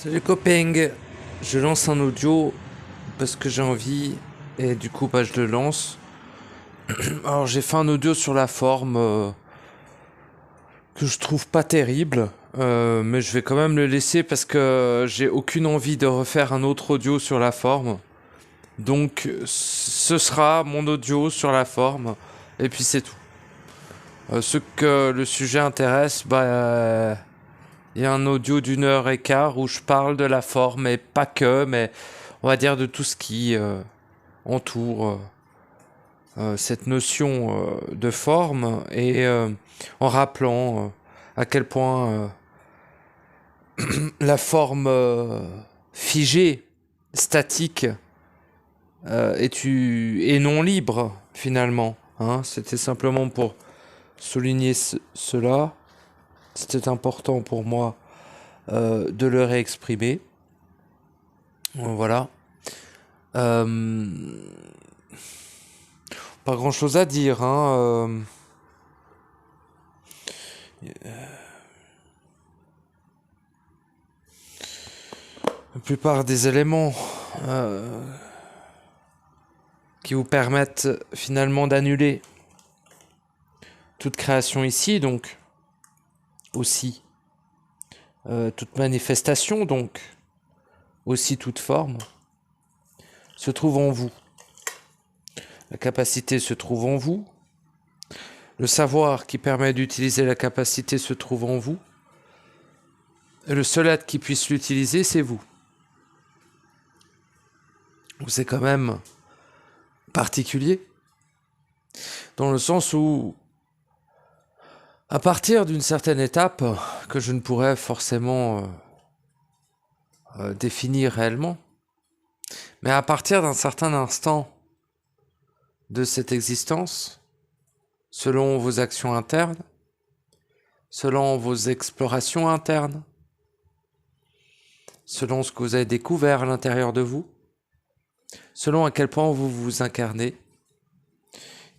Salut copains, je lance un audio parce que j'ai envie et du coup je le lance. Alors j'ai fait un audio sur la forme que je trouve pas terrible, mais je vais quand même le laisser parce que j'ai aucune envie de refaire un autre audio sur la forme. Donc ce sera mon audio sur la forme et puis c'est tout. Ceux que le sujet intéresse, il y a un audio d'1 heure et quart où je parle de la forme, et pas que, mais on va dire de tout ce qui entoure cette notion de forme, et en rappelant à quel point la forme figée, statique, est non libre finalement. Hein. C'était simplement pour souligner cela. C'était important pour moi de le réexprimer. Voilà. Euh, Pas grand chose à dire. Hein. La plupart des éléments qui vous permettent finalement d'annuler toute création ici, donc aussi toute manifestation, donc aussi toute forme, se trouve en vous. La capacité se trouve en vous. Le savoir qui permet d'utiliser la capacité se trouve en vous. Et le seul être qui puisse l'utiliser, c'est vous. C'est quand même particulier, dans le sens où, à partir d'une certaine étape, que je ne pourrais forcément définir réellement, mais à partir d'un certain instant de cette existence, selon vos actions internes, selon vos explorations internes, selon ce que vous avez découvert à l'intérieur de vous, selon à quel point vous vous incarnez,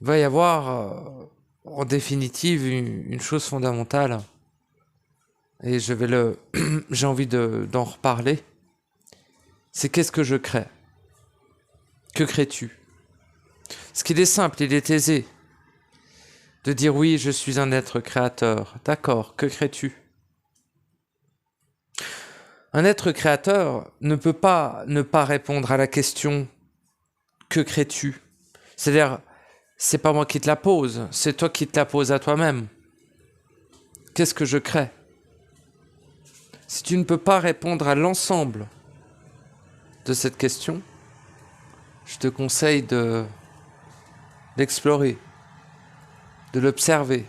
il va y avoir en définitive une chose fondamentale, et j'ai envie d'en reparler, c'est qu'est-ce que je crée? Que crées-tu? Ce qu'il est simple, il est aisé de dire oui, je suis un être créateur. D'accord, que crées-tu? Un être créateur ne peut pas ne pas répondre à la question que crées-tu? C'est-à-dire, c'est pas moi qui te la pose, c'est toi qui te la poses à toi-même. Qu'est-ce que je crée? Si tu ne peux pas répondre à l'ensemble de cette question, je te conseille de l'explorer, de l'observer,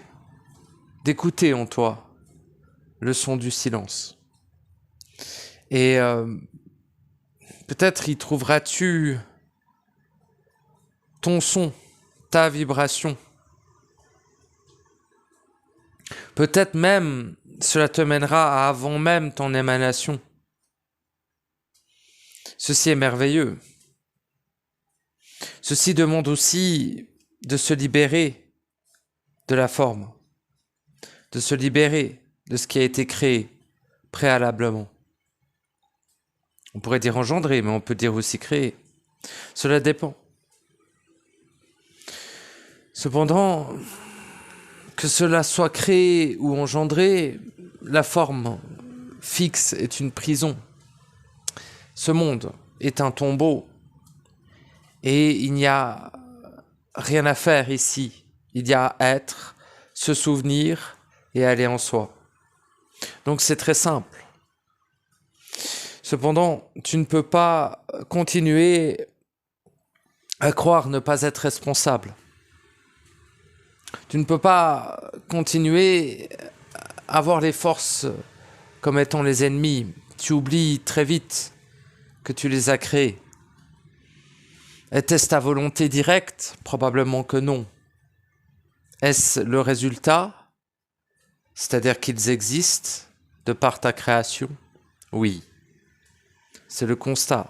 d'écouter en toi le son du silence. Et peut-être y trouveras-tu ton son, ta vibration. Peut-être même cela te mènera à avant même ton émanation. Ceci est merveilleux. Ceci demande aussi de se libérer de la forme, de se libérer de ce qui a été créé préalablement. On pourrait dire engendrer, mais on peut dire aussi créer. Cela dépend. Cependant, que cela soit créé ou engendré, la forme fixe est une prison. Ce monde est un tombeau et il n'y a rien à faire ici. Il y a à être, se souvenir et aller en soi. Donc c'est très simple. Cependant, tu ne peux pas continuer à croire ne pas être responsable. Tu ne peux pas continuer à voir les forces comme étant les ennemis. Tu oublies très vite que tu les as créés. Était-ce ta volonté directe? Probablement que non. Est-ce le résultat? C'est-à-dire qu'ils existent de par ta création? Oui. C'est le constat.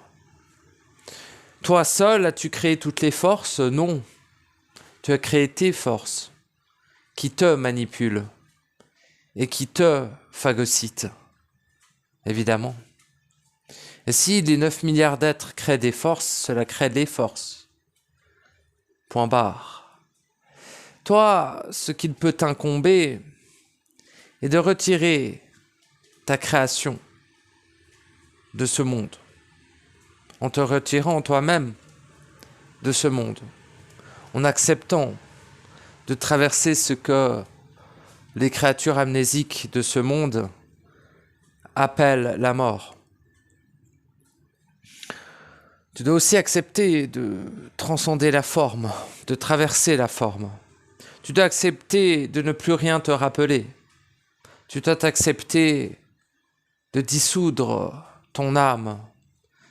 Toi seul, as-tu créé toutes les forces? Non. Tu as créé tes forces qui te manipulent et qui te phagocytent, évidemment. Et si les 9 milliards d'êtres créent des forces, cela crée les forces. Point barre. Toi, ce qu'il peut t'incomber est de retirer ta création de ce monde, en te retirant toi-même de ce monde, en acceptant de traverser ce que les créatures amnésiques de ce monde appellent la mort. Tu dois aussi accepter de transcender la forme, de traverser la forme. Tu dois accepter de ne plus rien te rappeler. Tu dois t'accepter de dissoudre ton âme.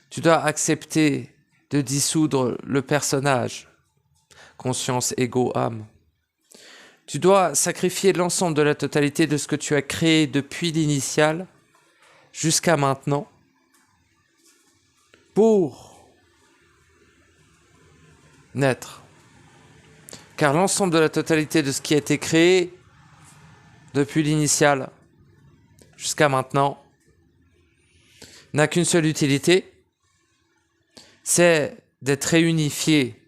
Tu dois accepter de dissoudre le personnage, conscience, ego, âme. Tu dois sacrifier l'ensemble de la totalité de ce que tu as créé depuis l'initial jusqu'à maintenant pour naître. Car l'ensemble de la totalité de ce qui a été créé depuis l'initial jusqu'à maintenant n'a qu'une seule utilité, c'est d'être réunifié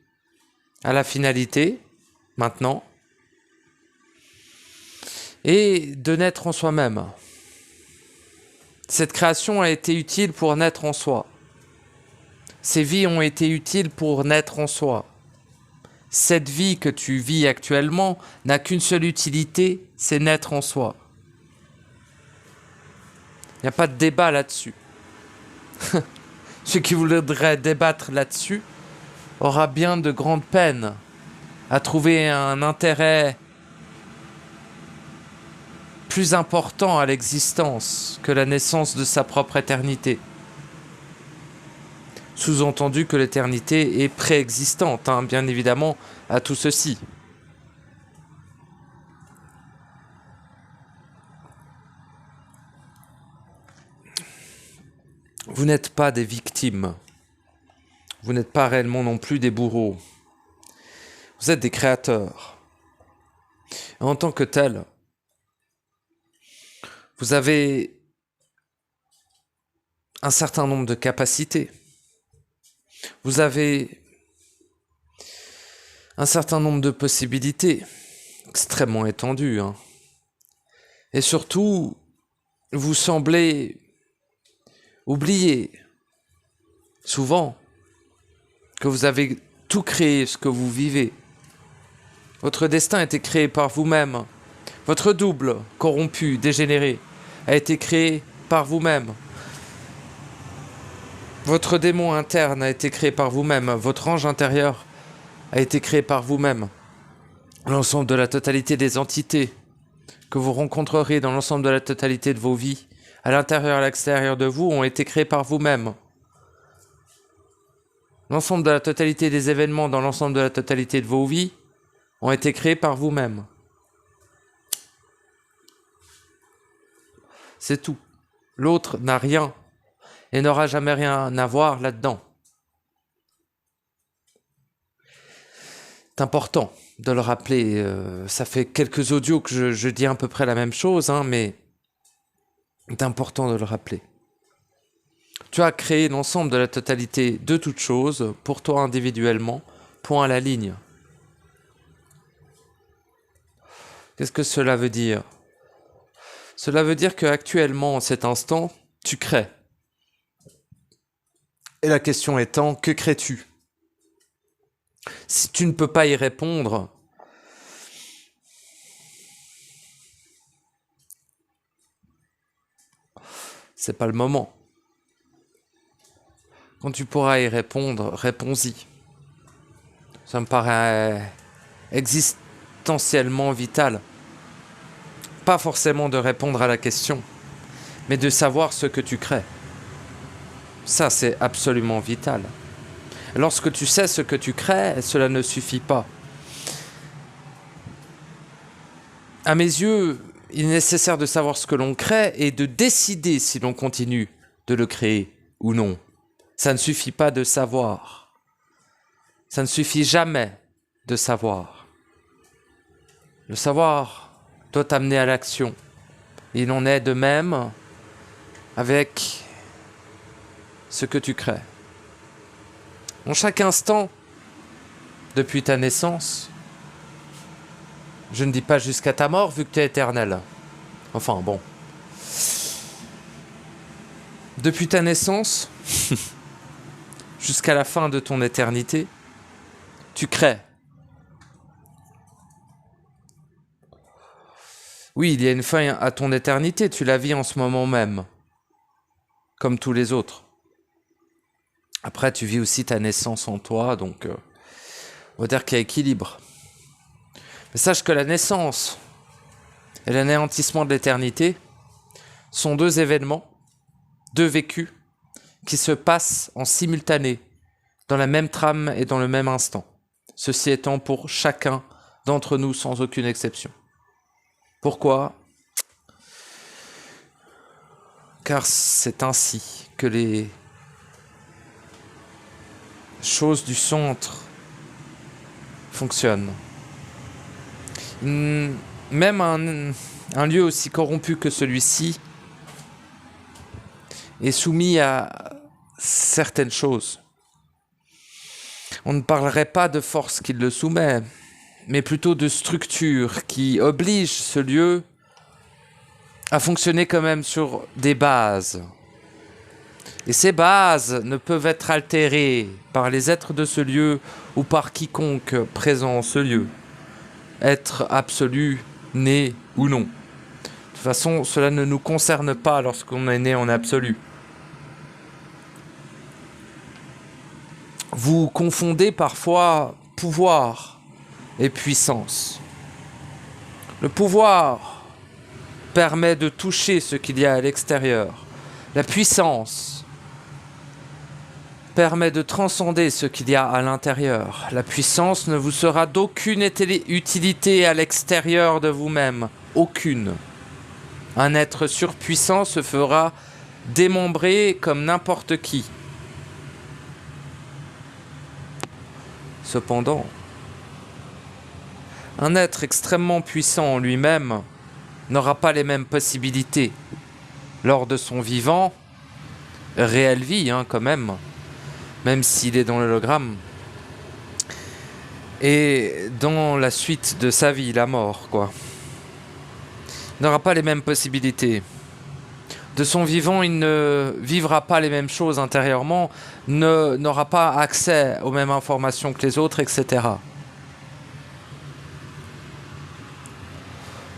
à la finalité, maintenant, et de naître en soi-même. Cette création a été utile pour naître en soi. Ces vies ont été utiles pour naître en soi. Cette vie que tu vis actuellement n'a qu'une seule utilité, c'est naître en soi. Il n'y a pas de débat là-dessus. Ceux qui voudraient débattre là-dessus aura bien de grandes peines à trouver un intérêt plus important à l'existence que la naissance de sa propre éternité. Sous-entendu que l'éternité est préexistante, bien évidemment, à tout ceci. Vous n'êtes pas des victimes. Vous n'êtes pas réellement non plus des bourreaux. Vous êtes des créateurs. Et en tant que tels, vous avez un certain nombre de capacités. Vous avez un certain nombre de possibilités, extrêmement étendues. Et surtout, vous semblez oublier souvent que vous avez tout créé ce que vous vivez. Votre destin a été créé par vous-même. Votre double, corrompu, dégénéré, a été créé par vous-même. Votre démon interne a été créé par vous-même. Votre ange intérieur a été créé par vous-même. L'ensemble de la totalité des entités que vous rencontrerez dans l'ensemble de la totalité de vos vies, à l'intérieur et à l'extérieur de vous, ont été créés par vous-même. L'ensemble de la totalité des événements dans l'ensemble de la totalité de vos vies ont été créés par vous-même. C'est tout. L'autre n'a rien et n'aura jamais rien à voir là-dedans. C'est important de le rappeler. Ça fait quelques audios que je dis à peu près la même chose, mais c'est important de le rappeler. Tu as créé l'ensemble de la totalité de toutes choses pour toi individuellement, point à la ligne. Qu'est-ce que cela veut dire ? Cela veut dire qu'actuellement, en cet instant, tu crées. Et la question étant, que crées-tu ? Si tu ne peux pas y répondre, c'est pas le moment. Quand tu pourras y répondre, réponds-y. Ça me paraît existentiellement vital. Pas forcément de répondre à la question, mais de savoir ce que tu crées. Ça, c'est absolument vital. Lorsque tu sais ce que tu crées, cela ne suffit pas. À mes yeux, il est nécessaire de savoir ce que l'on crée et de décider si l'on continue de le créer ou non. Ça ne suffit pas de savoir. Ça ne suffit jamais de savoir. Le savoir doit t'amener à l'action. Il en est de même avec ce que tu crées. En chaque instant, depuis ta naissance, je ne dis pas jusqu'à ta mort vu que tu es éternel. Enfin bon. Depuis ta naissance, jusqu'à la fin de ton éternité, tu crées. Oui, il y a une fin à ton éternité, tu la vis en ce moment même, comme tous les autres. Après, tu vis aussi ta naissance en toi, donc on va dire qu'il y a équilibre. Mais sache que la naissance et l'anéantissement de l'éternité sont deux événements, deux vécus, qui se passent en simultané, dans la même trame et dans le même instant. Ceci étant pour chacun d'entre nous sans aucune exception. Pourquoi ? Car c'est ainsi que les choses du centre fonctionnent. Même un lieu aussi corrompu que celui-ci est soumis à certaines choses. On ne parlerait pas de force qui le soumet, mais plutôt de structure qui oblige ce lieu à fonctionner quand même sur des bases. Et ces bases ne peuvent être altérées par les êtres de ce lieu ou par quiconque présent en ce lieu. Être absolu, né ou non. De toute façon, cela ne nous concerne pas lorsqu'on est né en absolu. Vous confondez parfois pouvoir et puissance. Le pouvoir permet de toucher ce qu'il y a à l'extérieur. La puissance permet de transcender ce qu'il y a à l'intérieur. La puissance ne vous sera d'aucune utilité à l'extérieur de vous-même. Aucune. Un être surpuissant se fera démembrer comme n'importe qui. Cependant, un être extrêmement puissant en lui-même n'aura pas les mêmes possibilités. Lors de son vivant, réelle vie quand même s'il est dans l'hologramme, et dans la suite de sa vie, la mort, quoi. Il n'aura pas les mêmes possibilités. De son vivant, il ne vivra pas les mêmes choses intérieurement, n'aura pas accès aux mêmes informations que les autres, etc.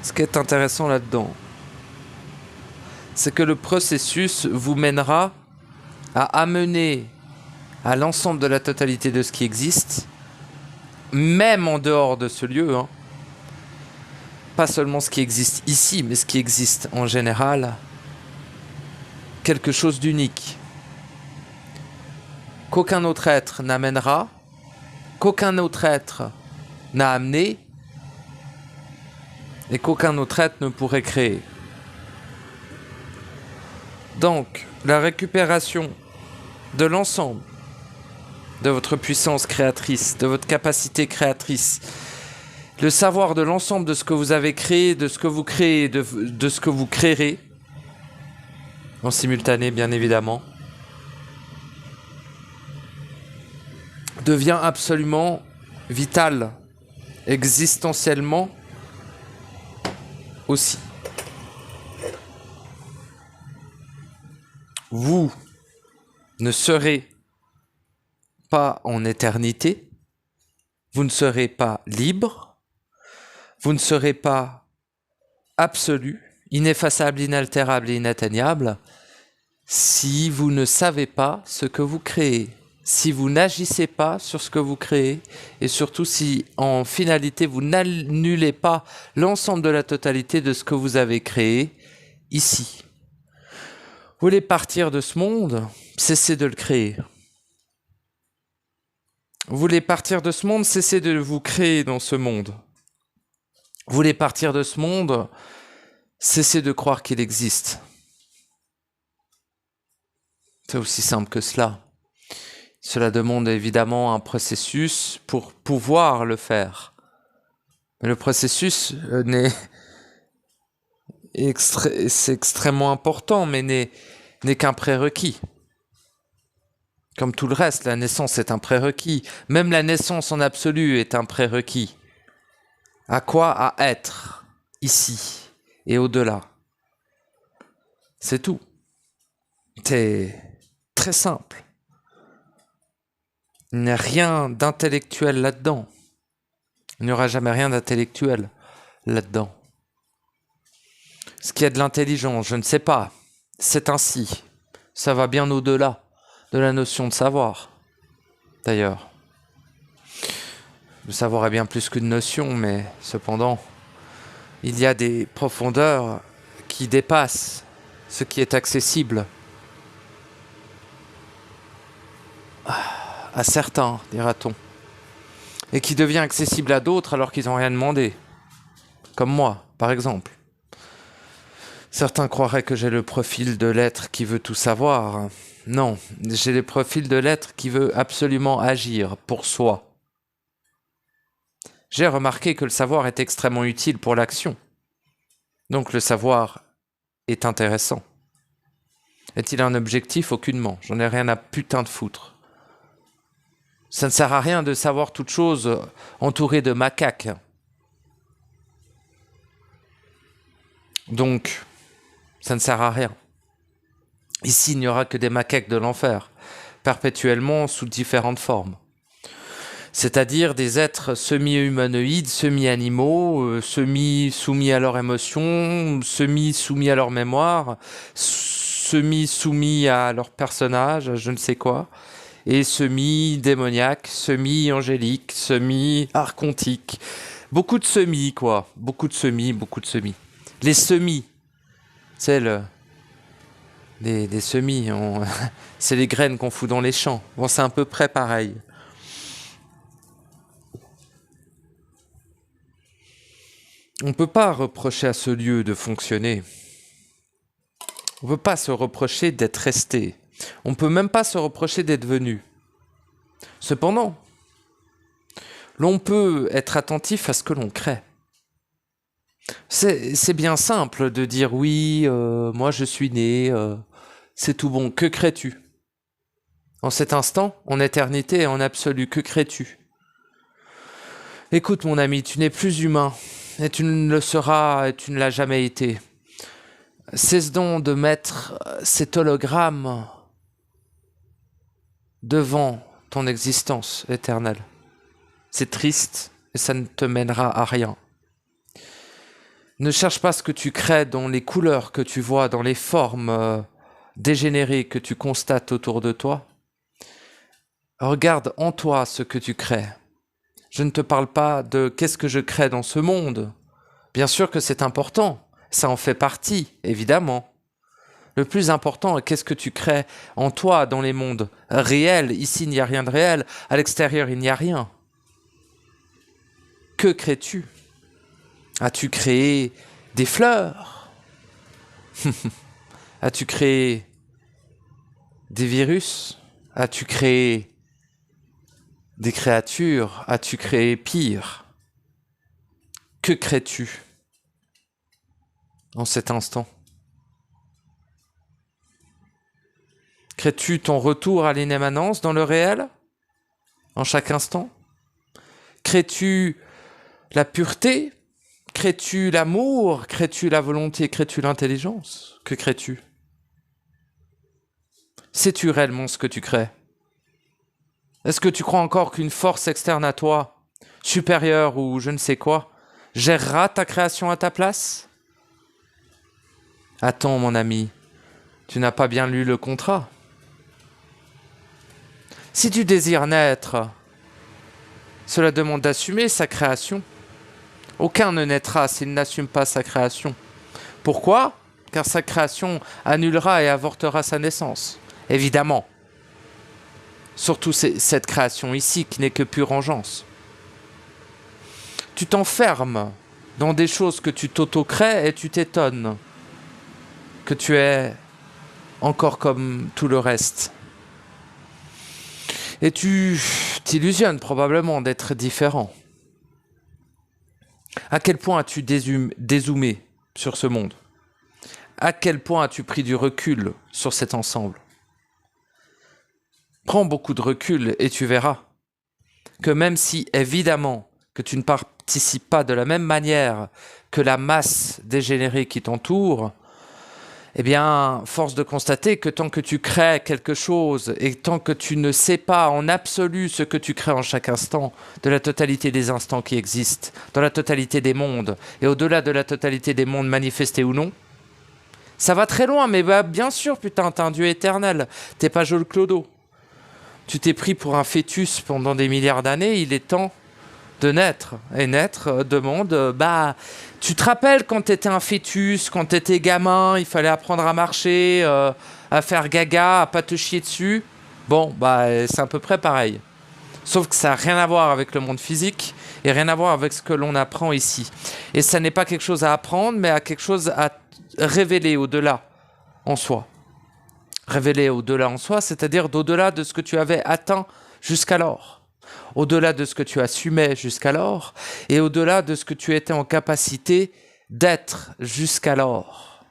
Ce qui est intéressant là-dedans, c'est que le processus vous mènera à amener à l'ensemble de la totalité de ce qui existe, même en dehors de ce lieu, pas seulement ce qui existe ici, mais ce qui existe en général, quelque chose d'unique, qu'aucun autre être n'amènera, qu'aucun autre être n'a amené, et qu'aucun autre être ne pourrait créer. Donc, la récupération de l'ensemble de votre puissance créatrice, de votre capacité créatrice, le savoir de l'ensemble de ce que vous avez créé, de ce que vous créez, de ce que vous créerez, en simultané bien évidemment, devient absolument vital, existentiellement aussi. Vous ne serez pas en éternité, vous ne serez pas libre, vous ne serez pas absolu, ineffaçable, inaltérable et inatteignable si vous ne savez pas ce que vous créez, si vous n'agissez pas sur ce que vous créez et surtout si en finalité vous n'annulez pas l'ensemble de la totalité de ce que vous avez créé ici. Vous voulez partir de ce monde, cessez de le créer. Vous voulez partir de ce monde, cessez de vous créer dans ce monde. Vous voulez partir de ce monde, cessez de croire qu'il existe. C'est aussi simple que cela. Cela demande évidemment un processus pour pouvoir le faire. Mais le processus c'est extrêmement important, mais n'est qu'un prérequis. Comme tout le reste, la naissance est un prérequis. Même la naissance en absolu est un prérequis. À quoi? À être, ici et au-delà. C'est tout. C'est très simple. Il n'y a rien d'intellectuel là-dedans. Il n'y aura jamais rien d'intellectuel là-dedans. Ce qui est de l'intelligence, je ne sais pas. C'est ainsi. Ça va bien au-delà de la notion de savoir, d'ailleurs. Le savoir est bien plus qu'une notion, mais cependant, il y a des profondeurs qui dépassent ce qui est accessible à certains, dira-t-on, et qui devient accessible à d'autres alors qu'ils n'ont rien demandé, comme moi, par exemple. Certains croiraient que j'ai le profil de l'être qui veut tout savoir. Non, j'ai le profil de l'être qui veut absolument agir pour soi. J'ai remarqué que le savoir est extrêmement utile pour l'action. Donc le savoir est intéressant. Est-il un objectif? Aucunement. J'en ai rien à putain de foutre. Ça ne sert à rien de savoir toute chose entourée de macaques. Donc, ça ne sert à rien. Ici, il n'y aura que des macaques de l'enfer, perpétuellement sous différentes formes. C'est-à-dire des êtres semi-humanoïdes, semi-animaux, semi-soumis à leurs émotions, semi-soumis à leur mémoire, semi-soumis à leur personnage, je ne sais quoi, et semi-démoniaques, semi-angéliques, semi-archontiques. Beaucoup de semis, quoi. Beaucoup de semis. Les semis, c'est les semis, c'est les graines qu'on fout dans les champs. Bon, c'est à peu près pareil. On ne peut pas reprocher à ce lieu de fonctionner. On ne peut pas se reprocher d'être resté. On ne peut même pas se reprocher d'être venu. Cependant, l'on peut être attentif à ce que l'on crée. C'est bien simple de dire oui, moi je suis né, c'est tout bon. Que crées-tu? En cet instant, en éternité et en absolu, que crées-tu? Écoute mon ami, tu n'es plus humain, et tu ne le seras, et tu ne l'as jamais été. Cesse donc de mettre cet hologramme devant ton existence éternelle. C'est triste, et ça ne te mènera à rien. Ne cherche pas ce que tu crées dans les couleurs que tu vois, dans les formes dégénérées que tu constates autour de toi. Regarde en toi ce que tu crées. Je ne te parle pas de qu'est-ce que je crée dans ce monde. Bien sûr que c'est important, ça en fait partie, évidemment. Le plus important est qu'est-ce que tu crées en toi dans les mondes réels. Ici, il n'y a rien de réel. À l'extérieur, il n'y a rien. Que crées-tu? As-tu créé des fleurs? As-tu créé des virus? As-tu créé des créatures? As-tu créé pire? Que crées-tu en cet instant? Crées-tu ton retour à l'inémanence dans le réel, en chaque instant? Crées-tu la pureté? Crées-tu l'amour? Crées-tu la volonté? Crées-tu l'intelligence? Que crées-tu? Sais-tu réellement ce que tu crées? Est-ce que tu crois encore qu'une force externe à toi, supérieure ou je ne sais quoi, gérera ta création à ta place? Attends, mon ami, tu n'as pas bien lu le contrat. Si tu désires naître, cela demande d'assumer sa création. Aucun ne naîtra s'il n'assume pas sa création. Pourquoi? Car sa création annulera et avortera sa naissance. Évidemment. Surtout cette création ici qui n'est que pure engeance. Tu t'enfermes dans des choses que tu t'auto-crées et tu t'étonnes que tu es encore comme tout le reste. Et tu t'illusionnes probablement d'être différent. À quel point as-tu dézoomé sur ce monde? À quel point as-tu pris du recul sur cet ensemble? Prends beaucoup de recul et tu verras que même si, évidemment, que tu ne participes pas de la même manière que la masse dégénérée qui t'entoure, eh bien, force de constater que tant que tu crées quelque chose et tant que tu ne sais pas en absolu ce que tu crées en chaque instant, de la totalité des instants qui existent, dans la totalité des mondes, et au-delà de la totalité des mondes manifestés ou non, ça va très loin, mais bah, bien sûr, putain, t'es un dieu éternel, t'es pas Joel Clodo. Tu t'es pris pour un fœtus pendant des milliards d'années, il est temps de naître. Et naître demande, bah, tu te rappelles quand t'étais un fœtus, quand t'étais gamin, il fallait apprendre à marcher, à faire gaga, à pas te chier dessus. Bon, bah, c'est à peu près pareil. Sauf que ça n'a rien à voir avec le monde physique et rien à voir avec ce que l'on apprend ici. Et ça n'est pas quelque chose à apprendre, mais à quelque chose à révéler au-delà en soi. Révéler au-delà en soi, c'est-à-dire d'au-delà de ce que tu avais atteint jusqu'alors, au-delà de ce que tu assumais jusqu'alors, et au-delà de ce que tu étais en capacité d'être jusqu'alors.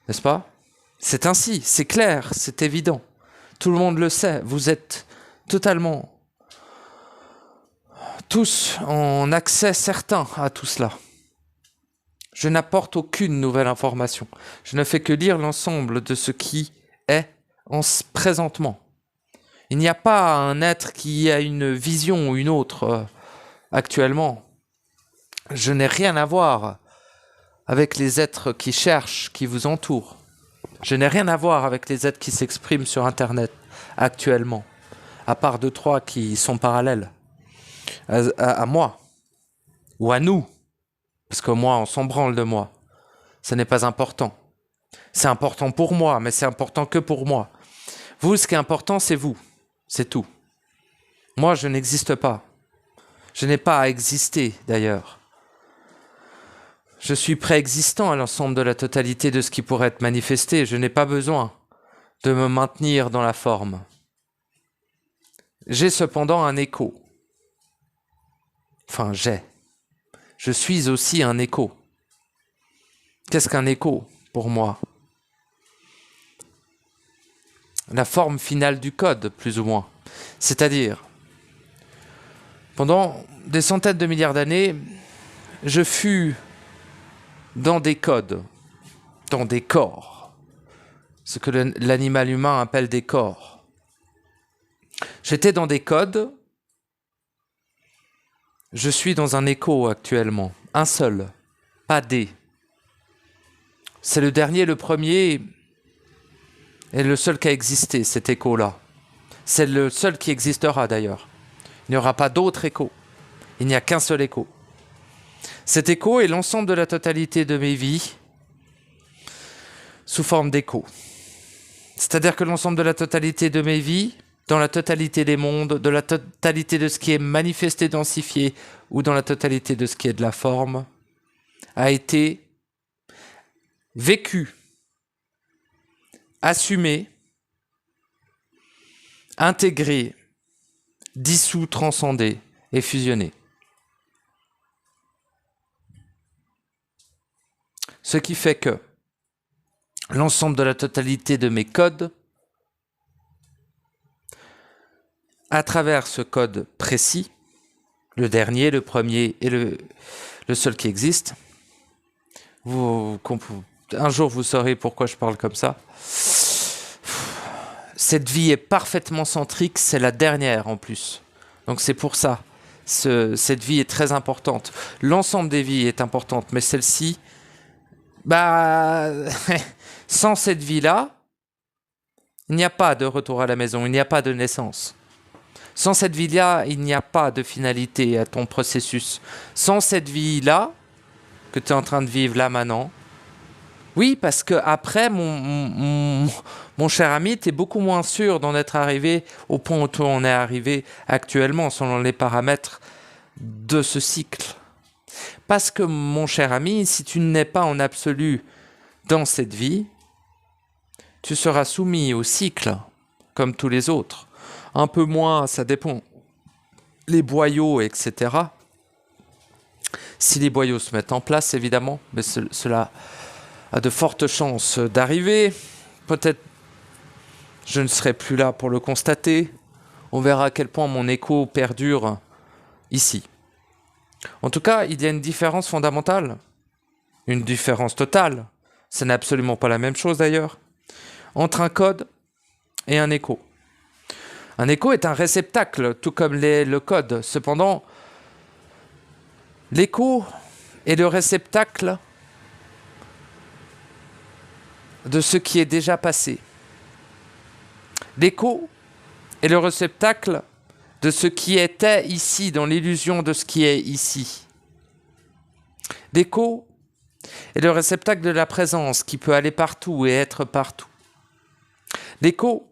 N'est-ce pas? C'est ainsi, c'est clair, c'est évident. Tout le monde le sait, vous êtes totalement tous en accès certain à tout cela. Je n'apporte aucune nouvelle information. Je ne fais que lire l'ensemble de ce qui est présentement. Il n'y a pas un être qui a une vision ou une autre actuellement. Je n'ai rien à voir avec les êtres qui cherchent, qui vous entourent. Je n'ai rien à voir avec les êtres qui s'expriment sur Internet actuellement, à part 2-3 qui sont parallèles à moi, ou à nous, parce que moi, on s'en branle de moi. Ce n'est pas important. C'est important pour moi, mais c'est important que pour moi. Vous, ce qui est important, c'est vous. C'est tout. Moi, je n'existe pas. Je n'ai pas à exister, d'ailleurs. Je suis préexistant à l'ensemble de la totalité de ce qui pourrait être manifesté. Je n'ai pas besoin de me maintenir dans la forme. J'ai cependant un écho. Enfin, j'ai. Je suis aussi un écho. Qu'est-ce qu'un écho pour moi ? La forme finale du code, plus ou moins. C'est-à-dire, pendant des centaines de milliards d'années, je fus dans des codes, dans des corps, ce que l'animal humain appelle des corps. J'étais dans des codes, je suis dans un écho actuellement, un seul, pas des. C'est le dernier, le premier, et le seul qui a existé, cet écho-là. C'est le seul qui existera d'ailleurs. Il n'y aura pas d'autre écho. Il n'y a qu'un seul écho. Cet écho est l'ensemble de la totalité de mes vies sous forme d'écho. C'est-à-dire que l'ensemble de la totalité de mes vies, dans la totalité des mondes, de la totalité de ce qui est manifesté, densifié, ou dans la totalité de ce qui est de la forme, a été vécu, assumé, intégré, dissous, transcendé et fusionné. Ce qui fait que l'ensemble de la totalité de mes codes, à travers ce code précis, le dernier, le premier et le seul qui existe, un jour vous saurez pourquoi je parle comme ça. Cette vie est parfaitement centrique, c'est la dernière en plus. Donc c'est pour ça, cette vie est très importante. L'ensemble des vies est importante, mais celle-ci, bah, sans cette vie-là, il n'y a pas de retour à la maison, il n'y a pas de naissance. Sans cette vie-là, il n'y a pas de finalité à ton processus. Sans cette vie-là, que tu es en train de vivre là maintenant, oui, parce que après, mon cher ami, tu es beaucoup moins sûr d'en être arrivé au point où on est arrivé actuellement, selon les paramètres de ce cycle. Parce que, mon cher ami, si tu n'es pas en absolu dans cette vie, tu seras soumis au cycle, comme tous les autres. Un peu moins, ça dépend. Les boyaux, etc. Si les boyaux se mettent en place, évidemment, mais cela a de fortes chances d'arriver. Peut-être, je ne serai plus là pour le constater. On verra à quel point mon écho perdure ici. En tout cas, il y a une différence fondamentale, une différence totale, ce n'est absolument pas la même chose d'ailleurs, entre un code et un écho. Un écho est un réceptacle, tout comme le code. Cependant, l'écho est le réceptacle de ce qui est déjà passé. L'écho est le réceptacle de ce qui était ici, dans l'illusion de ce qui est ici. L'écho est le réceptacle de la présence qui peut aller partout et être partout. L'écho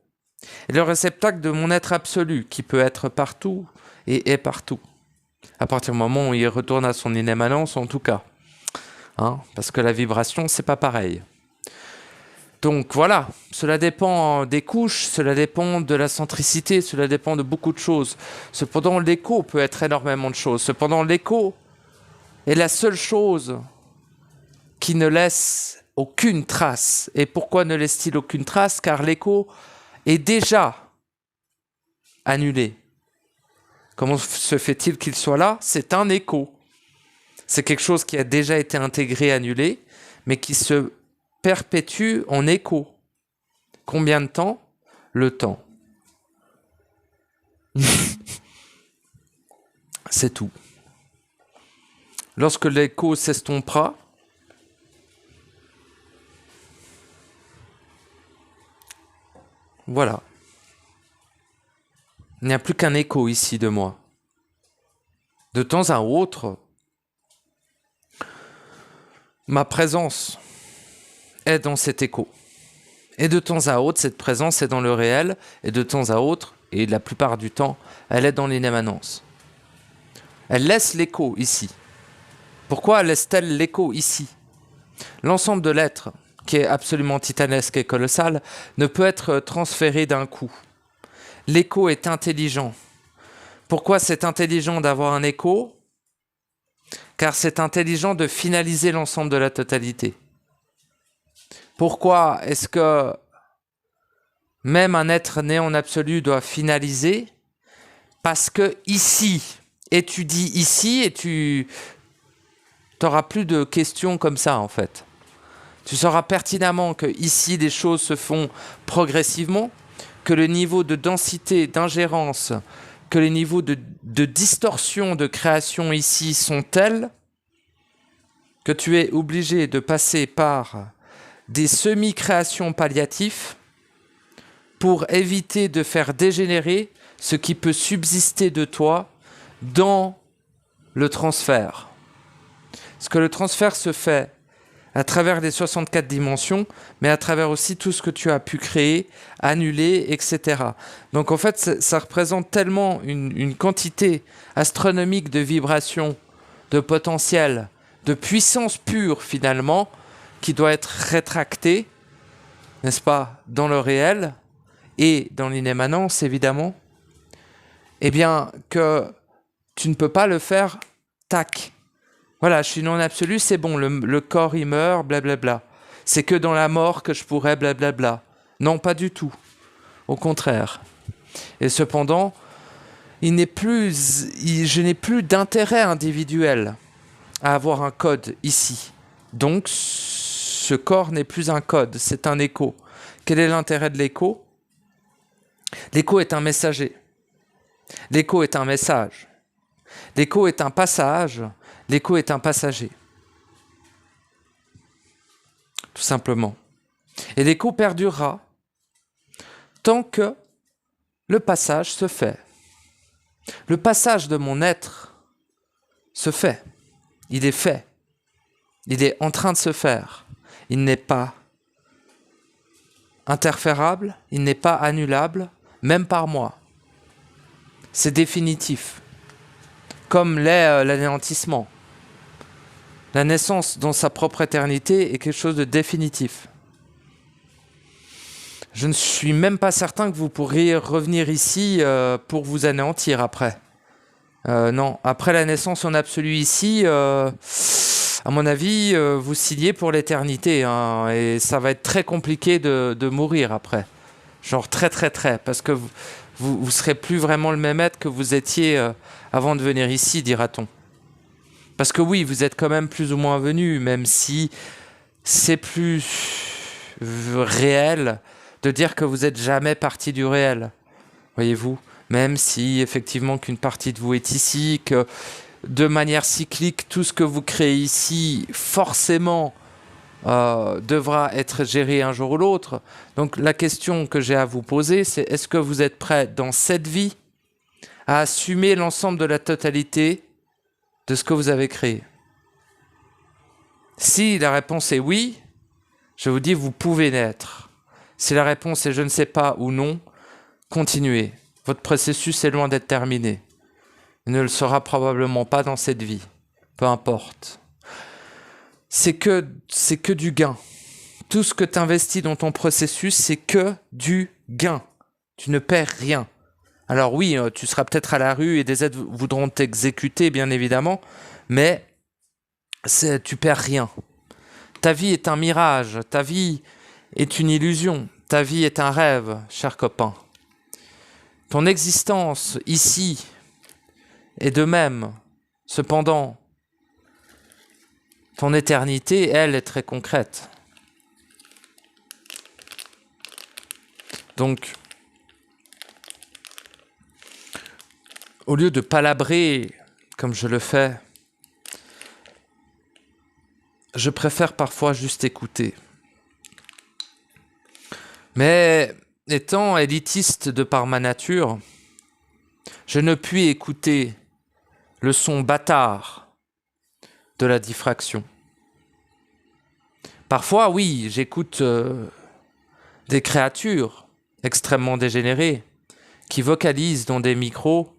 est le réceptacle de mon être absolu qui peut être partout et est partout. À partir du moment où il retourne à son immanence, en tout cas. Parce que la vibration, c'est pas pareil. Donc voilà, cela dépend des couches, cela dépend de la centricité, cela dépend de beaucoup de choses. Cependant, l'écho peut être énormément de choses. Cependant, l'écho est la seule chose qui ne laisse aucune trace. Et pourquoi ne laisse-t-il aucune trace? Car l'écho est déjà annulé. Comment se fait-il qu'il soit là? C'est un écho. C'est quelque chose qui a déjà été intégré, annulé, mais qui se perpétue en écho. Combien de temps? Le temps. C'est tout. Lorsque l'écho s'estompera, voilà. Il n'y a plus qu'un écho ici de moi. De temps à autre, ma présence est dans cet écho. Et de temps à autre, cette présence est dans le réel, et de temps à autre, et la plupart du temps, elle est dans l'inémanence. Elle laisse l'écho ici. Pourquoi laisse-t-elle l'écho ici? L'ensemble de l'être, qui est absolument titanesque et colossal, ne peut être transféré d'un coup. L'écho est intelligent. Pourquoi c'est intelligent d'avoir un écho? Car c'est intelligent de finaliser l'ensemble de la totalité. Pourquoi est-ce que même un être né en absolu doit finaliser? Parce que ici, et tu dis ici, et tu n'auras plus de questions comme ça en fait. Tu sauras pertinemment que ici, les choses se font progressivement, que le niveau de densité, d'ingérence, que les niveaux de distorsion, de création ici sont tels que tu es obligé de passer par des semi-créations palliatifs pour éviter de faire dégénérer ce qui peut subsister de toi dans le transfert. Parce que le transfert se fait à travers les 64 dimensions, mais à travers aussi tout ce que tu as pu créer, annuler, etc. Donc en fait, ça représente tellement une quantité astronomique de vibrations, de potentiel, de puissance pure finalement, qui doit être rétractée, n'est-ce pas, dans le réel et dans l'inémanence, évidemment, eh bien, que tu ne peux pas le faire, tac. Voilà, je suis non absolu, c'est bon, le corps, il meurt, blablabla. C'est que dans la mort que je pourrais, blablabla. Non, pas du tout. Au contraire. Et cependant, je n'ai plus d'intérêt individuel à avoir un code ici. Donc, ce corps n'est plus un code, c'est un écho. Quel est l'intérêt de l'écho? L'écho est un messager. L'écho est un message. L'écho est un passage. L'écho est un passager. Tout simplement. Et l'écho perdurera tant que le passage se fait. Le passage de mon être se fait. Il est fait. Il est en train de se faire. Il n'est pas interférable, il n'est pas annulable, même par moi. C'est définitif. Comme l'est l'anéantissement. La naissance dans sa propre éternité est quelque chose de définitif. Je ne suis même pas certain que vous pourriez revenir ici pour vous anéantir après. Non, après la naissance en absolu ici, à mon avis, vous signez pour l'éternité. Et ça va être très compliqué de mourir après. Genre très très très, parce que vous serez plus vraiment le même être que vous étiez avant de venir ici, dira-t-on. Parce que oui, vous êtes quand même plus ou moins venu, même si c'est plus réel de dire que vous n'êtes jamais parti du réel. Voyez-vous? Même si effectivement qu'une partie de vous est ici, que de manière cyclique, tout ce que vous créez ici, forcément, devra être géré un jour ou l'autre. Donc la question que j'ai à vous poser, c'est est-ce que vous êtes prêt dans cette vie à assumer l'ensemble de la totalité de ce que vous avez créé? Si la réponse est oui, je vous dis vous pouvez naître. Si la réponse est je ne sais pas ou non, continuez. Votre processus est loin d'être terminé. Il ne le sera probablement pas dans cette vie. Peu importe. C'est que du gain. Tout ce que tu investis dans ton processus, c'est que du gain. Tu ne perds rien. Alors oui, tu seras peut-être à la rue et des aides voudront t'exécuter, bien évidemment, mais tu perds rien. Ta vie est un mirage, ta vie est une illusion, ta vie est un rêve, cher copain. Ton existence ici est de même. Cependant, ton éternité, elle, est très concrète. Donc, au lieu de palabrer comme je le fais, je préfère parfois juste écouter. Mais étant élitiste de par ma nature, je ne puis écouter le son bâtard de la diffraction. Parfois, oui, j'écoute des créatures extrêmement dégénérées qui vocalisent dans des micros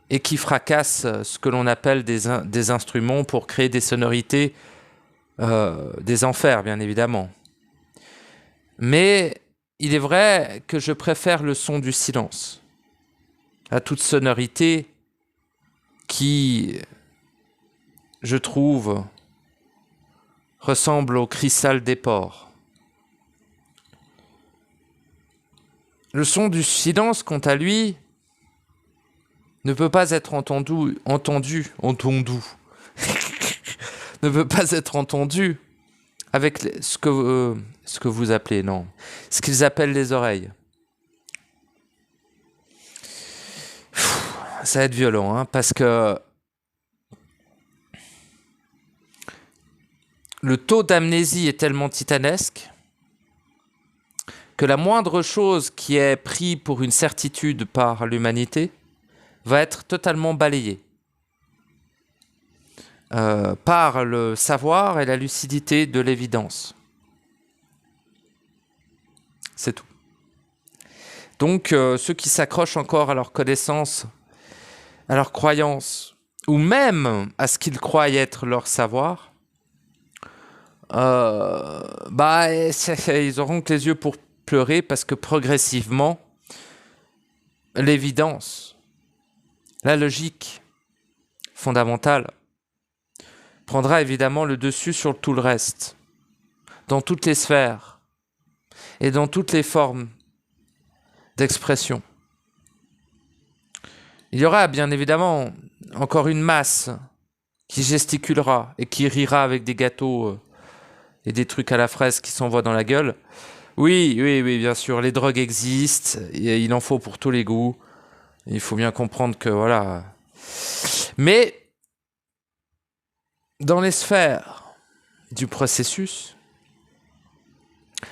et qui fracassent ce que l'on appelle des instruments pour créer des sonorités des enfers, bien évidemment. Mais il est vrai que je préfère le son du silence à toute sonorité qui, je trouve, ressemble au cristal des porcs. Le son du silence, quant à lui, ne peut pas être entendu, ne peut pas être entendu avec ce que vous appelez, non, ce qu'ils appellent les oreilles. Ça va être violent, hein, parce que le taux d'amnésie est tellement titanesque que la moindre chose qui est prise pour une certitude par l'humanité va être totalement balayée par le savoir et la lucidité de l'évidence. C'est tout. Donc, ceux qui s'accrochent encore à leur connaissance, à leur croyance, ou même à ce qu'ils croient être leur savoir, ils auront que les yeux pour pleurer parce que progressivement, l'évidence, la logique fondamentale, prendra évidemment le dessus sur tout le reste, dans toutes les sphères et dans toutes les formes d'expression. Il y aura bien évidemment encore une masse qui gesticulera et qui rira avec des gâteaux et des trucs à la fraise qui s'envoient dans la gueule. Oui, bien sûr, les drogues existent, et il en faut pour tous les goûts. Il faut bien comprendre que voilà. Mais dans les sphères du processus,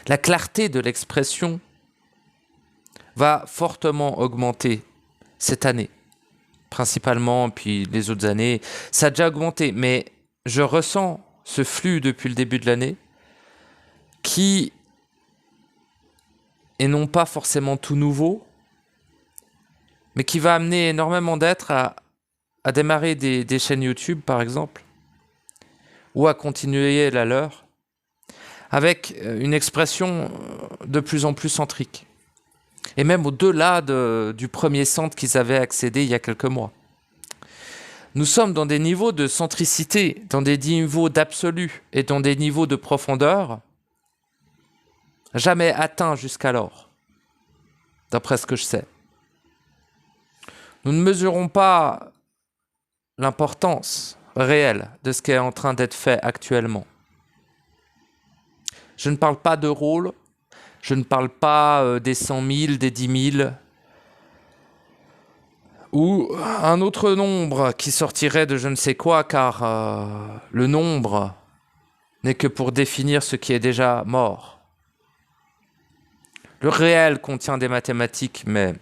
la clarté de l'expression va fortement augmenter cette année, principalement, puis les autres années. Ça a déjà augmenté, mais je ressens ce flux depuis le début de l'année qui est non pas forcément tout nouveau, mais qui va amener énormément d'êtres à démarrer des chaînes YouTube, par exemple, ou à continuer la leur, avec une expression de plus en plus centrique. Et même au-delà du premier centre qu'ils avaient accédé il y a quelques mois. Nous sommes dans des niveaux de centricité, dans des niveaux d'absolu et dans des niveaux de profondeur jamais atteints jusqu'alors. d'après ce que je sais. Nous ne mesurons pas l'importance réelle de ce qui est en train d'être fait actuellement. Je ne parle pas de rôle, je ne parle pas des 100 000, des 10 000, ou un autre nombre qui sortirait de je ne sais quoi, car le nombre n'est que pour définir ce qui est déjà mort. Le réel contient des mathématiques, mais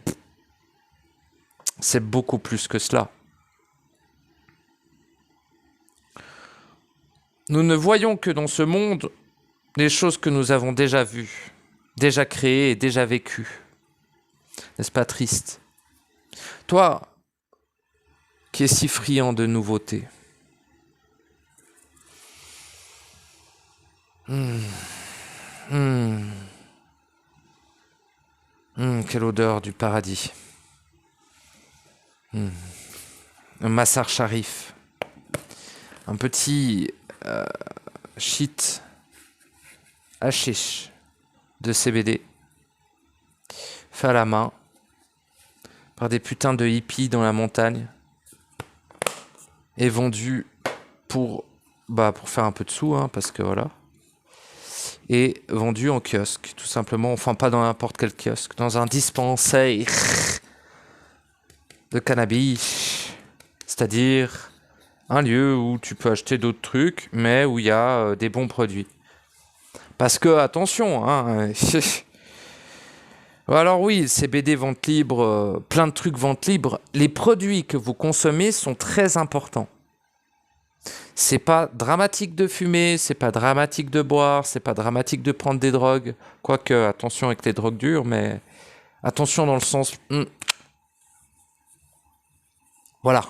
c'est beaucoup plus que cela. Nous ne voyons que dans ce monde les choses que nous avons déjà vues, déjà créées et déjà vécues. N'est-ce pas triste? Toi, qui es si friand de nouveautés. Quelle odeur du paradis. Un Massar Sharif. Un petit shit hashish de CBD fait à la main par des putains de hippies dans la montagne et vendu pour faire un peu de sous, hein, parce que voilà. Et vendu en kiosque, tout simplement. Enfin, pas dans n'importe quel kiosque, dans un dispensaire de cannabis, c'est-à-dire un lieu où tu peux acheter d'autres trucs, mais où il y a des bons produits. Parce que, attention, hein, alors oui, CBD vente libre, plein de trucs vente libre. Les produits que vous consommez sont très importants. C'est pas dramatique de fumer, c'est pas dramatique de boire, c'est pas dramatique de prendre des drogues. Quoique, attention avec les drogues dures, mais attention dans le sens... Voilà.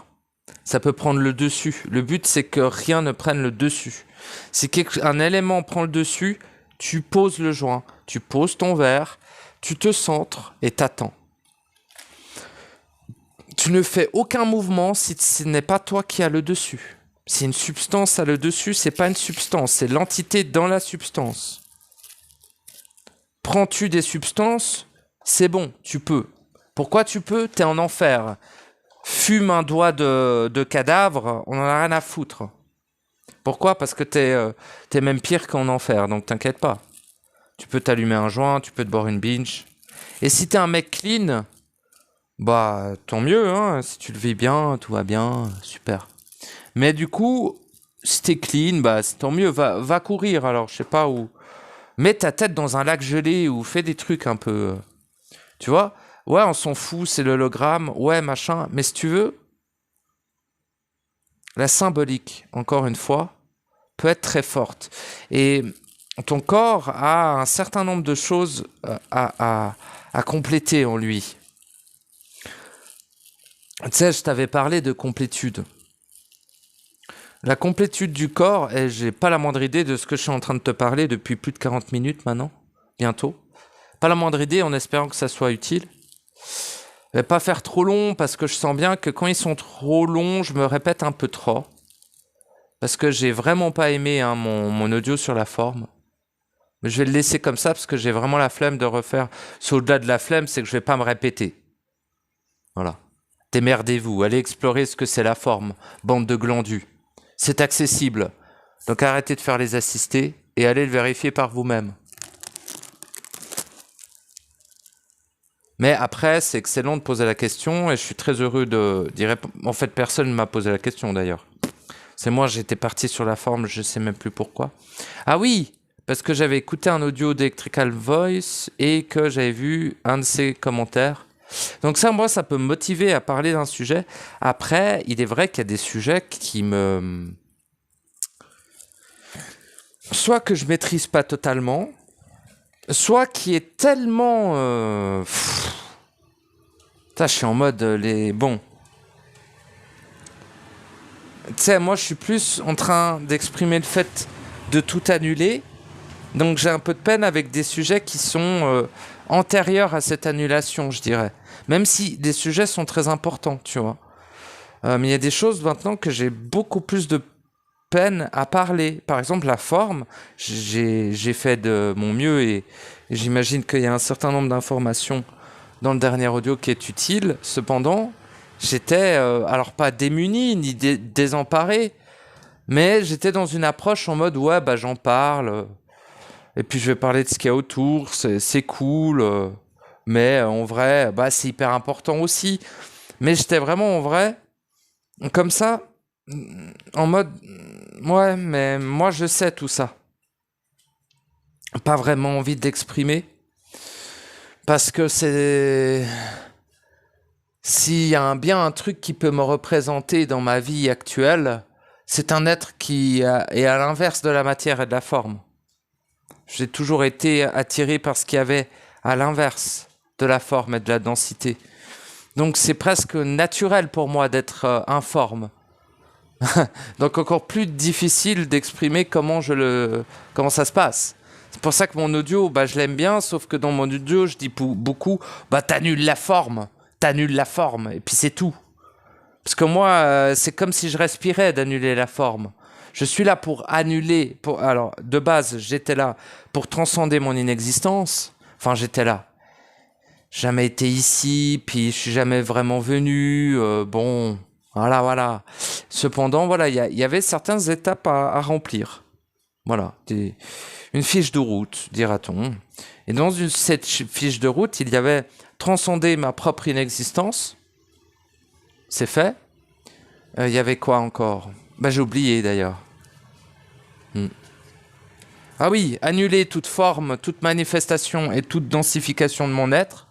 Ça peut prendre le dessus. Le but, c'est que rien ne prenne le dessus. Si un élément prend le dessus, tu poses le joint, tu poses ton verre, tu te centres et t'attends. Tu ne fais aucun mouvement si ce n'est pas toi qui as le dessus. Si une substance a le dessus, c'est pas une substance, c'est l'entité dans la substance. Prends-tu des substances? C'est bon, tu peux. Pourquoi tu peux? T'es en enfer. Fume un doigt de cadavre, on en a rien à foutre. Pourquoi? Parce que t'es même pire qu'en enfer, donc t'inquiète pas. Tu peux t'allumer un joint, tu peux te boire une binge. Et si t'es un mec clean, tant mieux, hein. Si tu le vis bien, tout va bien, super. Mais du coup, si t'es clean, c'est tant mieux, va courir, alors je sais pas où. Mets ta tête dans un lac gelé ou fais des trucs un peu... tu vois? Ouais, on s'en fout, c'est l'hologramme, ouais, machin. Mais si tu veux, la symbolique, encore une fois, peut être très forte. Et ton corps a un certain nombre de choses à compléter en lui. Tu sais, je t'avais parlé de complétude. La complétude du corps, et j'ai pas la moindre idée de ce que je suis en train de te parler depuis plus de 40 minutes maintenant, bientôt. Pas la moindre idée, en espérant que ça soit utile. Je vais pas faire trop long, parce que je sens bien que quand ils sont trop longs, je me répète un peu trop. Parce que j'ai vraiment pas aimé mon audio sur la forme. Mais je vais le laisser comme ça, parce que j'ai vraiment la flemme de refaire. C'est au-delà de la flemme, c'est que je vais pas me répéter. Voilà. Démerdez-vous, allez explorer ce que c'est la forme, bande de glandus. C'est accessible. Donc arrêtez de faire les assistés et allez le vérifier par vous-même. Mais après, c'est excellent de poser la question et je suis très heureux d'y répondre. En fait, personne ne m'a posé la question d'ailleurs. C'est moi, j'étais parti sur la forme, je sais même plus pourquoi. Ah oui, parce que j'avais écouté un audio d'Electrical Voice et que j'avais vu un de ses commentaires. Donc ça, moi, ça peut me motiver à parler d'un sujet. Après, il est vrai qu'il y a des sujets qui me... soit que je maîtrise pas totalement, soit qui est tellement... Putain, je suis en mode bon. Tu sais, moi, je suis plus en train d'exprimer le fait de tout annuler. Donc, j'ai un peu de peine avec des sujets qui sont antérieurs à cette annulation, je dirais. Même si des sujets sont très importants, tu vois. Mais il y a des choses maintenant que j'ai beaucoup plus de peine à parler. Par exemple, la forme, j'ai fait de mon mieux et j'imagine qu'il y a un certain nombre d'informations dans le dernier audio qui est utile. Cependant, j'étais, alors pas démuni ni désemparé, mais j'étais dans une approche en mode ouais, bah j'en parle, et puis je vais parler de ce qu'il y a autour, c'est cool, mais en vrai, bah c'est hyper important aussi. Mais j'étais vraiment en vrai, comme ça, en mode ouais, mais moi je sais tout ça. Pas vraiment envie d'exprimer, parce que c'est. S'il y a bien un truc qui peut me représenter dans ma vie actuelle, c'est un être qui est à l'inverse de la matière et de la forme. J'ai toujours été attiré par ce qu'il y avait à l'inverse de la forme et de la densité. Donc c'est presque naturel pour moi d'être informe. Donc encore plus difficile d'exprimer comment ça se passe. C'est pour ça que mon audio, bah, je l'aime bien, sauf que dans mon audio, je dis beaucoup, bah t'annules la forme, et puis c'est tout. Parce que moi, c'est comme si je respirais d'annuler la forme. Je suis là pour annuler, alors de base, j'étais là pour transcender mon inexistence. Enfin, j'étais là. Jamais été ici, puis je suis jamais vraiment venu. Bon, voilà. Cependant, voilà, il y avait certaines étapes à remplir. Voilà, une fiche de route, dira-t-on. Et dans cette fiche de route, il y avait transcender ma propre inexistence. C'est fait. Il y avait quoi encore? Bah, j'ai oublié d'ailleurs. Ah oui, annuler toute forme, toute manifestation et toute densification de mon être.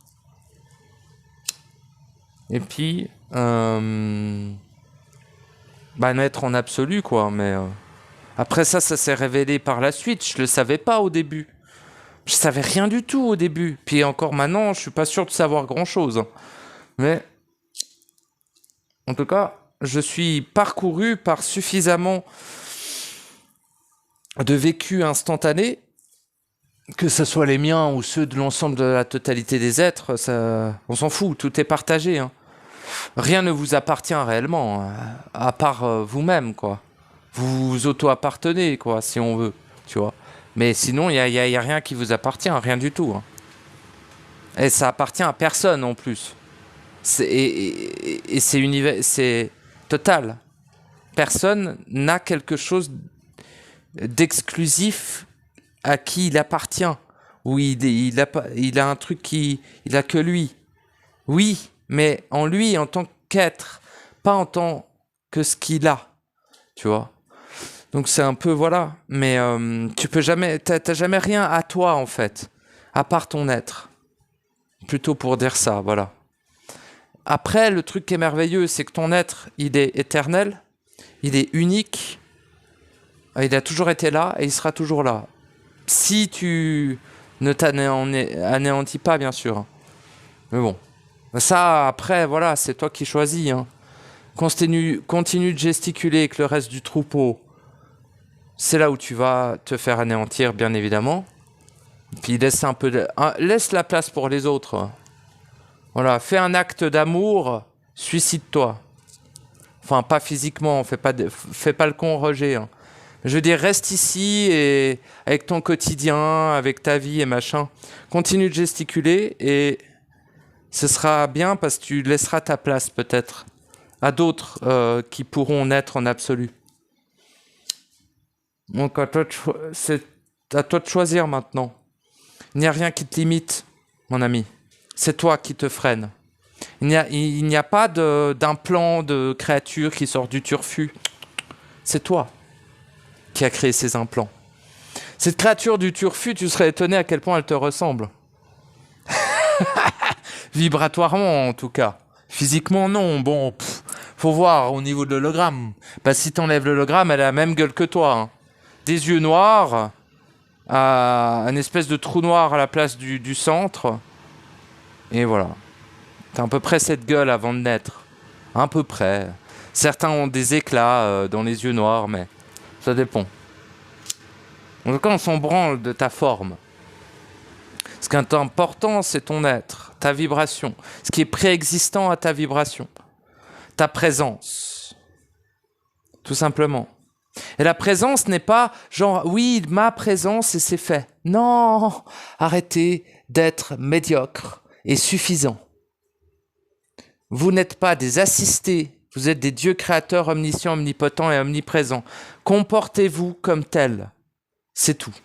Et puis, bah, naître en absolu, quoi. Mais après ça s'est révélé par la suite. Je le savais pas au début. Je savais rien du tout au début. Puis encore maintenant, je suis pas sûr de savoir grand-chose. Mais, en tout cas, je suis parcouru par suffisamment de vécus instantanés, que ce soit les miens ou ceux de l'ensemble de la totalité des êtres, ça, on s'en fout, tout est partagé. Hein. Rien ne vous appartient réellement, à part vous-même, quoi. Vous vous auto-appartenez, quoi, si on veut, tu vois. Mais sinon, il y a rien qui vous appartient, rien du tout. Hein. Et ça appartient à personne, en plus. Et c'est total. Personne n'a quelque chose d'exclusif à qui il appartient. Ou il a un truc il a que lui. Oui, mais en lui en tant qu'être, pas en tant que ce qu'il a. Tu vois. Donc c'est un peu voilà. Mais tu peux jamais, t'as jamais rien à toi en fait, à part ton être. Plutôt pour dire ça, voilà. Après, le truc qui est merveilleux, c'est que ton être, il est éternel, il est unique, il a toujours été là et il sera toujours là. Si tu ne t'anéantis pas, bien sûr. Mais bon. Ça, après, voilà, c'est toi qui choisis. Hein. Continue de gesticuler avec le reste du troupeau. C'est là où tu vas te faire anéantir, bien évidemment. Puis laisse laisse la place pour les autres. Voilà, fais un acte d'amour, suicide-toi. Enfin, pas physiquement, fais pas le con, Roger. Hein. Je veux dire, reste ici et avec ton quotidien, avec ta vie et machin. Continue de gesticuler et ce sera bien parce que tu laisseras ta place peut-être à d'autres qui pourront naître en absolu. Donc c'est à toi de choisir maintenant. Il n'y a rien qui te limite, mon ami. C'est toi qui te freine. Il n'y a pas d'implant de créature qui sort du turfu. C'est toi qui a créé ces implants. Cette créature du turfu, tu serais étonné à quel point elle te ressemble. Vibratoirement, en tout cas. Physiquement, non. Bon, faut voir au niveau de l'hologramme. Bah, si t'enlèves l'hologramme, elle a la même gueule que toi. Hein. Des yeux noirs, un espèce de trou noir à la place du centre. Et voilà. T'as à peu près cette gueule avant de naître. À peu près. Certains ont des éclats dans les yeux noirs, mais ça dépend. En tout cas, on s'en branle de ta forme. Ce qui est important, c'est ton être, ta vibration. Ce qui est préexistant à ta vibration. Ta présence. Tout simplement. Et la présence n'est pas genre, oui, ma présence et c'est fait. Non, arrêtez d'être médiocre est suffisant. Vous n'êtes pas des assistés, vous êtes des dieux créateurs omniscients, omnipotents et omniprésents. Comportez-vous comme tels, c'est tout.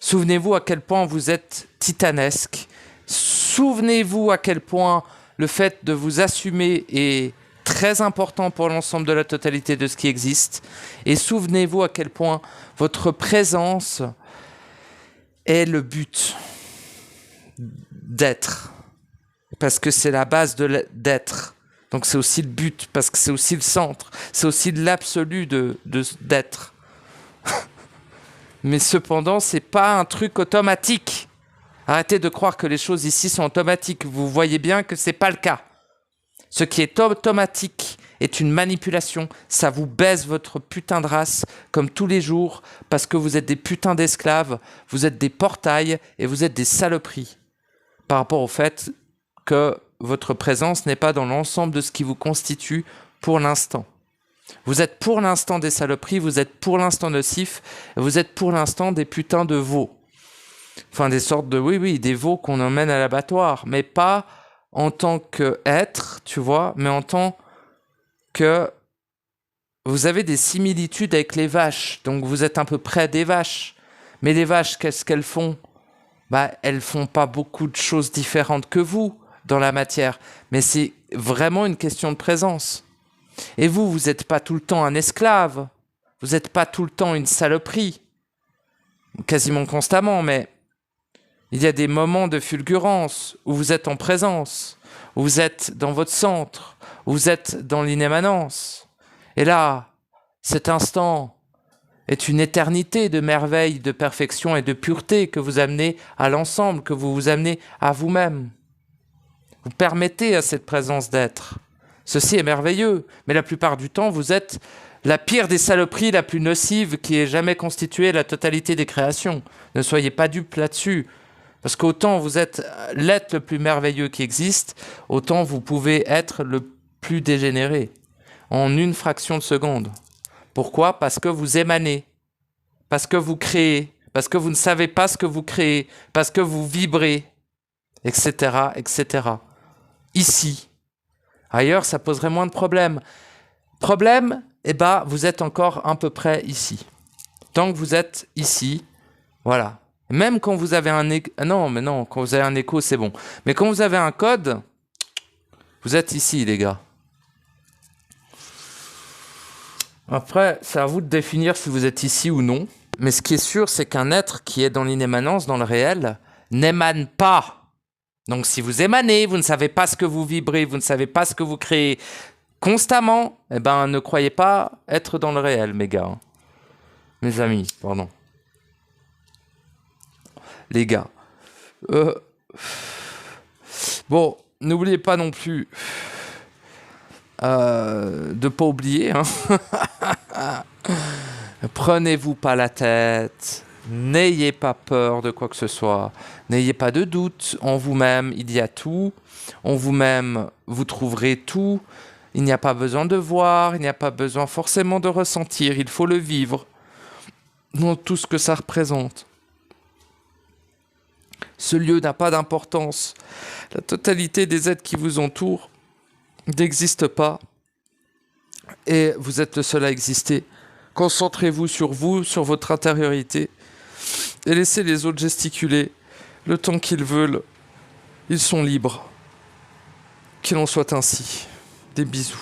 Souvenez-vous à quel point vous êtes titanesque. Souvenez-vous à quel point le fait de vous assumer est très important pour l'ensemble de la totalité de ce qui existe. Et souvenez-vous à quel point votre présence est le but d'être. Parce que c'est la base d'être. Donc c'est aussi le but, parce que c'est aussi le centre. C'est aussi l'absolu d'être. Mais cependant, c'est pas un truc automatique. Arrêtez de croire que les choses ici sont automatiques. Vous voyez bien que c'est pas le cas. Ce qui est automatique est une manipulation. Ça vous baise votre putain de race comme tous les jours parce que vous êtes des putains d'esclaves, vous êtes des portails et vous êtes des saloperies par rapport au fait que votre présence n'est pas dans l'ensemble de ce qui vous constitue pour l'instant. Vous êtes pour l'instant des saloperies, vous êtes pour l'instant nocifs, vous êtes pour l'instant des putains de veaux. Enfin, des sortes de, oui, des veaux qu'on emmène à l'abattoir, mais pas en tant qu'être, tu vois, mais en tant que vous avez des similitudes avec les vaches, donc vous êtes à peu près des vaches. Mais les vaches, qu'est-ce qu'elles font? Elles font pas beaucoup de choses différentes que vous dans la matière, mais c'est vraiment une question de présence. Et vous n'êtes pas tout le temps un esclave, vous n'êtes pas tout le temps une saloperie, quasiment constamment, mais il y a des moments de fulgurance où vous êtes en présence, où vous êtes dans votre centre, où vous êtes dans l'inémanence. Et là, cet instant est une éternité de merveille, de perfection et de pureté que vous amenez à l'ensemble, que vous vous amenez à vous-même. Vous permettez à cette présence d'être. Ceci est merveilleux, mais la plupart du temps, vous êtes la pire des saloperies, la plus nocive qui ait jamais constitué la totalité des créations. Ne soyez pas dupes là-dessus. Parce qu'autant vous êtes l'être le plus merveilleux qui existe, autant vous pouvez être le plus dégénéré en une fraction de seconde. Pourquoi? Parce que vous émanez, parce que vous créez, parce que vous ne savez pas ce que vous créez, parce que vous vibrez, etc., etc. Ici. Ailleurs, ça poserait moins de problèmes. Problème, vous êtes encore à peu près ici. Tant que vous êtes ici, voilà. Même quand vous avez un écho... Non, quand vous avez un écho, c'est bon. Mais quand vous avez un code, vous êtes ici, les gars. Après, c'est à vous de définir si vous êtes ici ou non. Mais ce qui est sûr, c'est qu'un être qui est dans l'inémanence, dans le réel, n'émane pas. Donc si vous émanez, vous ne savez pas ce que vous vibrez, vous ne savez pas ce que vous créez constamment, ne croyez pas être dans le réel, mes gars. Mes amis, pardon. Les gars. Bon, n'oubliez pas non plus de pas oublier. Prenez-vous pas la tête. N'ayez pas peur de quoi que ce soit. N'ayez pas de doute en vous-même. Il y a tout. En vous-même, vous trouverez tout. Il n'y a pas besoin de voir. Il n'y a pas besoin forcément de ressentir. Il faut le vivre dans tout ce que ça représente. Ce lieu n'a pas d'importance. La totalité des êtres qui vous entourent n'existe pas. Et vous êtes le seul à exister. Concentrez-vous, sur votre intériorité. Et laissez les autres gesticuler le temps qu'ils veulent. Ils sont libres. Qu'il en soit ainsi. Des bisous.